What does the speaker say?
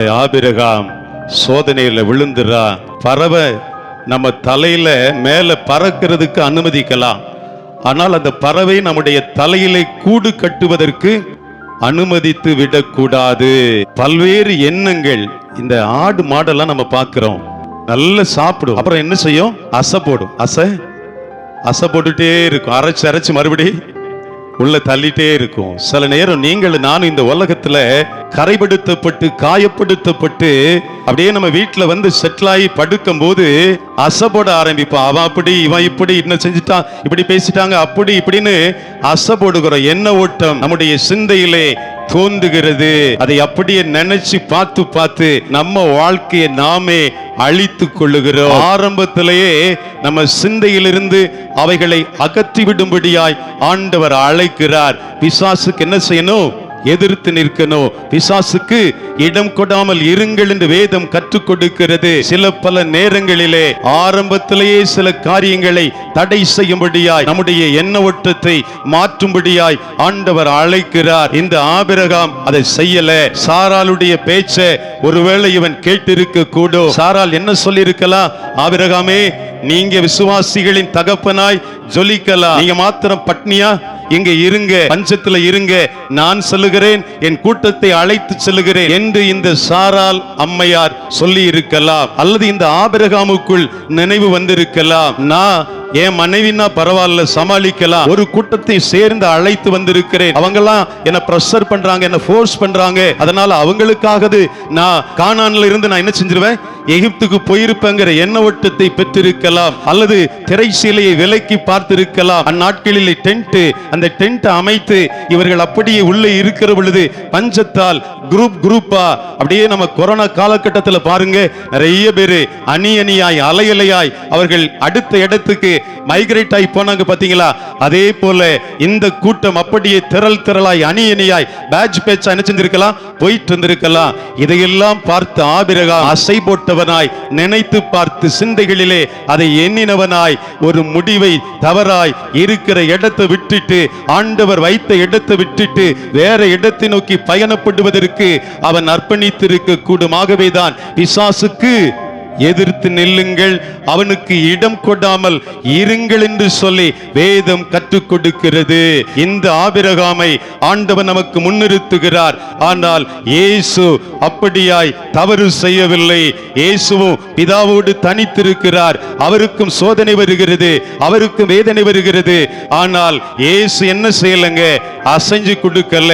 Abraham சோதனையில விழுந்துறா. பறவை நம்ம தலையில மேல பறக்கிறதுக்கு அனுமதிக்கலாம், ஆனால் அந்த பறவை நம்முடைய தலையிலே கூடு கட்டுவதற்கு அனுமதித்து விடக்கூடாது. பல்வேறு எண்ணங்கள். இந்த ஆடு மாடெல்லாம் நம்ம பார்க்கிறோம், நல்லா சாப்பிடும், அப்புறம் என்ன செய்யும்? அசை போடும். அசை போட்டுட்டே இருக்கும், அரைச்சு அரைச்சு மறுபடி உள்ள தள்ளிட்டே இருக்கும். சில நேரம் நீங்களும் நானும் இந்த உலகத்துல கரைப்படுத்தப்பட்டு காயப்படுத்தப்பட்டு அப்படியே நம்ம வீட்டுல வந்து செட்டில் ஆகி படுக்கும் போது அசை போட ஆரம்பிப்போம். அவன் அப்படி, இவன் இப்படி, இன்னும் செஞ்சுட்டான், இப்படி பேசிட்டாங்க, அப்படி இப்படின்னு அசை போடுகிறோம். என்ன ஓட்டம் நம்முடைய சிந்தையிலே தோன்றுகிறது. அதை அப்படியே நினைச்சு பார்த்து பார்த்து நம்ம வாழ்க்கையை நாமே அழித்து கொள்ளுகிறோம். ஆரம்பத்திலேயே நம்ம சிந்தையிலிருந்து அவைகளை அகற்றி விடும்படியாய் ஆண்டவர் அழைக்கிறார். பிசாசுக்கு என்ன செய்யணும்? எதிர்த்து நிற்கணும். பிசாசுக்கு இடம் கொடாமல் இருங்கள் என்று வேதம் கற்றுக் கொடுக்கிறது. பல நேரங்களிலே ஆரம்பத்திலேயே சில காரியங்களை தடை செய்யும்படியாய் நம்முடைய எண்ண ஓட்டத்தை மாற்றும்படியாய் ஆண்டவர் அழைக்கிறார். இந்த ஆபிரகாம் அதை செய்யல. சாராளுடைய பேச்ச ஒருவேளை இவன் கேட்டிருக்க கூடும். சாரால் என்ன சொல்லி இருக்கலாம்? ஆபிரகாமே, நீங்க விசுவாசிகளின் தகப்பனாய் ஜொலிக்கலாம், நீங்க மாத்திரம் பட்னியா இங்க இருங்க, பஞ்சத்துல இருங்க, நான் சொல்லுகிறேன், என் கூட்டத்தை அழைத்து செல்லுகிறேன் என்று இந்த சாரால் அம்மையார் சொல்லி இருக்கலாம். அல்லது இந்த ஆபிரகாமுக்குள் நினைவு வந்திருக்கலாம், நான் என் மனைவினா பரவாயில்ல, சமாளிக்கலாம், ஒரு கூட்டத்தை சேர்ந்து அழைத்து வந்திருக்கிறேன், அவங்கெல்லாம் என்ன பிரஷர் பண்றாங்க, என்ன ஃபோர்ஸ் பண்றாங்க, அதனால அவங்களுக்காக நான் கானான்ல இருந்து நான் என்ன செஞ்சிருவேன், எகிப்துக்கு போயிருப்பேங்கிற எண்ண ஓட்டத்தை பெற்றிருக்கலாம். அல்லது திரைச்சீலையை விலைக்கு பார்த்திருக்கலாம். அந்நாட்களில் அந்த டென்ட் அமைத்து இவர்கள் அப்படியே உள்ளே இருக்கிற பொழுது பஞ்சத்தால் குரூப்பா அப்படியே நம்ம கொரோனா காலகட்டத்தில் பாருங்க, நிறைய பேரு அணி அணியாய் அலையலையாய் அவர்கள் அடுத்த இடத்துக்கு மைக்ரேட் ஆகி போனாங்க பாத்தீங்களா? அதே போல இந்த கூட்டம் அப்படியே திரளாய் அணி அணியாய் பேட்ச் பேட்சா என்ன செஞ்சிருக்கலாம், போயிட்டு இருந்திருக்கலாம். இதையெல்லாம் பார்த்து ஆபிரகாம் அசை போட்டவனாய், நினைத்து பார்த்து சிந்தைகளிலே அதை எண்ணினவனாய், ஒரு முடிவை தவறாய் இருக்கிற இடத்தை விட்டுட்டு, ஆண்டவர் வைத்த இடத்தை விட்டுட்டு வேற இடத்தை நோக்கி பயணப்படுவதற்கு அவன் அர்ப்பணித்திருக்க கூடும். ஆகவேதான் பிசாசுக்கு எதிர்த்து நில்லுங்கள், அவனுக்கு இடம் கொடாமல் இருங்கள் என்று சொல்லி வேதம் கற்றுக் கொடுக்கிறது. இந்த ஆபிரகாமை ஆண்டவன் நமக்கு முன்னிறுத்துகிறார். ஆனால் இயேசு அப்படியாய் தவறு செய்யவில்லை. இயேசுவும் பிதாவோடு தனித்திருக்கிறார். அவருக்கும் சோதனை வருகிறது, அவருக்கும் வேதனை வருகிறது. ஆனால் இயேசு என்ன செய்யலங்க? அசைஞ்சு கொடுக்கல.